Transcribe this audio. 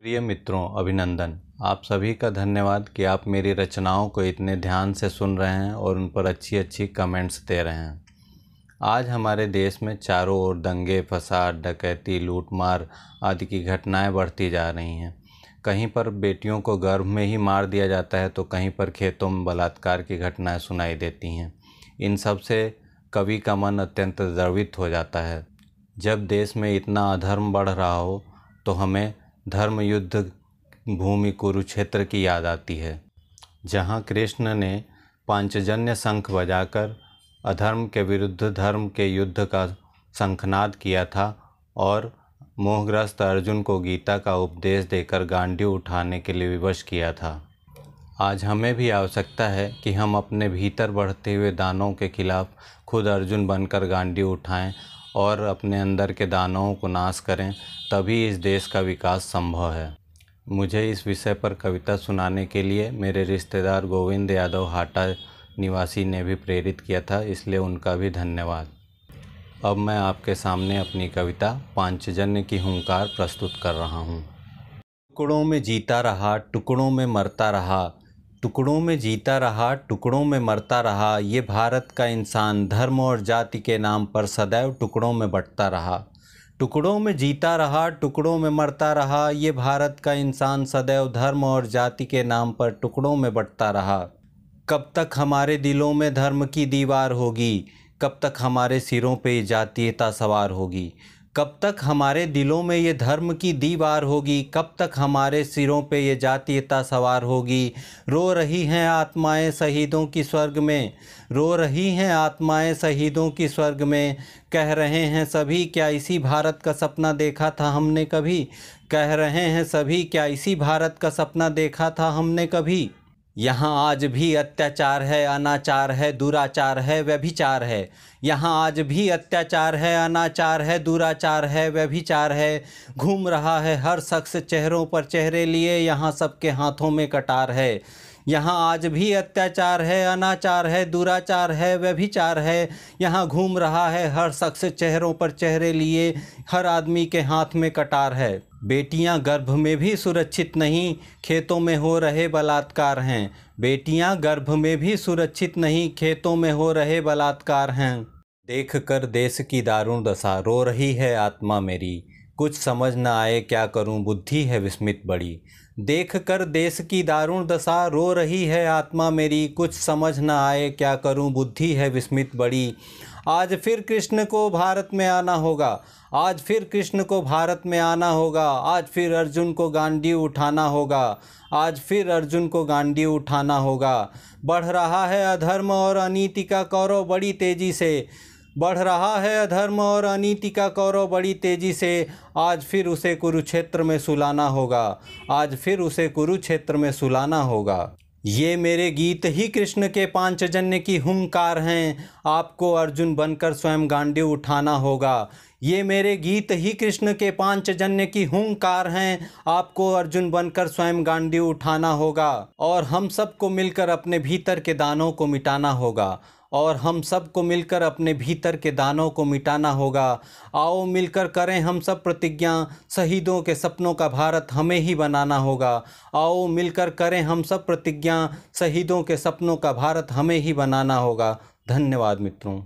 प्रिय मित्रों, अभिनंदन। आप सभी का धन्यवाद कि आप मेरी रचनाओं को इतने ध्यान से सुन रहे हैं और उन पर अच्छी अच्छी कमेंट्स दे रहे हैं। आज हमारे देश में चारों ओर दंगे, फसाद, डकैती, लूटमार आदि की घटनाएं बढ़ती जा रही हैं। कहीं पर बेटियों को गर्भ में ही मार दिया जाता है तो कहीं पर खेतों में बलात्कार की घटनाएं सुनाई देती हैं। इन सब से कवि का मन अत्यंत द्रवित हो जाता है। जब देश में इतना अधर्म बढ़ रहा हो तो हमें धर्म युद्ध भूमि कुरुक्षेत्र की याद आती है, जहाँ कृष्ण ने पांचजन्य शंख बजाकर अधर्म के विरुद्ध धर्म के युद्ध का शंखनाद किया था और मोहग्रस्त अर्जुन को गीता का उपदेश देकर गांडीव उठाने के लिए विवश किया था। आज हमें भी आवश्यकता है कि हम अपने भीतर बढ़ते हुए दानवों के खिलाफ खुद अर्जुन बनकर गांडीव उठाएं और अपने अंदर के दानवों को नाश करें, तभी इस देश का विकास संभव है। मुझे इस विषय पर कविता सुनाने के लिए मेरे रिश्तेदार गोविंद यादव हाटा निवासी ने भी प्रेरित किया था, इसलिए उनका भी धन्यवाद। अब मैं आपके सामने अपनी कविता पांचजन्य की हुंकार प्रस्तुत कर रहा हूँ। टुकड़ों में जीता रहा, टुकड़ों में मरता रहा, टुकड़ों में जीता रहा, टुकड़ों में मरता रहा, ये भारत का इंसान धर्म और जाति के नाम पर सदैव टुकड़ों में बंटता रहा। टुकड़ों में जीता रहा, टुकड़ों में मरता रहा, ये भारत का इंसान सदैव धर्म और जाति के नाम पर टुकड़ों में बंटता रहा। कब तक हमारे दिलों में धर्म की दीवार होगी, कब तक हमारे सिरों पे जातीयता सवार होगी, कब तक हमारे दिलों में ये धर्म की दीवार होगी, कब तक हमारे सिरों पे ये जातीयता सवार होगी। रो रही हैं आत्माएं शहीदों की स्वर्ग में, रो रही हैं आत्माएं शहीदों की स्वर्ग में, कह रहे हैं सभी क्या इसी भारत का सपना देखा था हमने कभी, कह रहे हैं सभी क्या इसी भारत का सपना देखा था हमने कभी। यहाँ आज भी अत्याचार है, अनाचार है, दुराचार है, व्यभिचार है। यहाँ आज भी अत्याचार है, अनाचार है, दुराचार है, व्यभिचार है। घूम रहा है हर शख्स चेहरों पर चेहरे लिए, यहाँ सबके हाथों में कटार है। यहाँ आज भी अत्याचार है, अनाचार है, दुराचार है, व्यभिचार है। यहाँ घूम रहा है हर शख्स चेहरों पर चेहरे लिए, हर आदमी के हाथ में कटार है। बेटियां गर्भ में भी सुरक्षित नहीं, खेतों में हो रहे बलात्कार हैं। बेटियां गर्भ में भी सुरक्षित नहीं, खेतों में हो रहे बलात्कार हैं। देख कर देश की दारुण दशा रो रही है आत्मा मेरी, कुछ समझ न आए क्या करूं बुद्धि है विस्मित बड़ी। देख कर देश की दारुण दशा रो रही है आत्मा मेरी, कुछ समझ न आए क्या करूं बुद्धि है विस्मित बड़ी। आज फिर कृष्ण को भारत में आना होगा, आज फिर कृष्ण को भारत में आना होगा, आज फिर अर्जुन को गांडीव उठाना होगा, आज फिर अर्जुन को गांडीव उठाना होगा। बढ़ रहा है अधर्म और अनीति का कौरव बड़ी तेजी से, बढ़ रहा है अधर्म और अनीति का कौरव बड़ी तेजी से, आज फिर उसे कुरुक्षेत्र में सुलाना होगा, आज फिर उसे कुरुक्षेत्र में सुलाना होगा। ये मेरे गीत ही कृष्ण के पांचजन्य की हुंकार हैं, आपको अर्जुन बनकर स्वयं गांडीव उठाना होगा। ये मेरे गीत ही कृष्ण के पांचजन्य की हुंकार हैं, आपको अर्जुन बनकर स्वयं गांडीव उठाना होगा। और हम सबको मिलकर अपने भीतर के दानों को मिटाना होगा, और हम सबको मिलकर अपने भीतर के दानों को मिटाना होगा। आओ मिलकर करें हम सब प्रतिज्ञा, शहीदों के सपनों का भारत हमें ही बनाना होगा। आओ मिलकर करें हम सब प्रतिज्ञा, शहीदों के सपनों का भारत हमें ही बनाना होगा। धन्यवाद मित्रों।